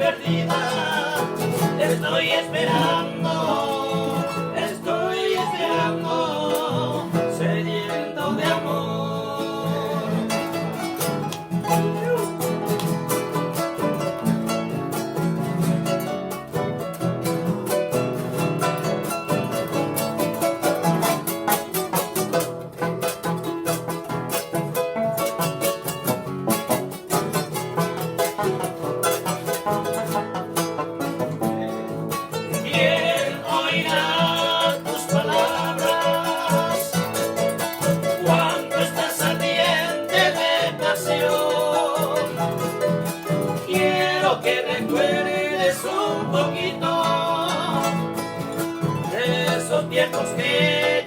perdida. Te estoy esperando, sediento de amor. ¿Quién oirá tus palabras cuando estás ardiente de pasión? Quiero que recuerdes un poquito de esos tiempos que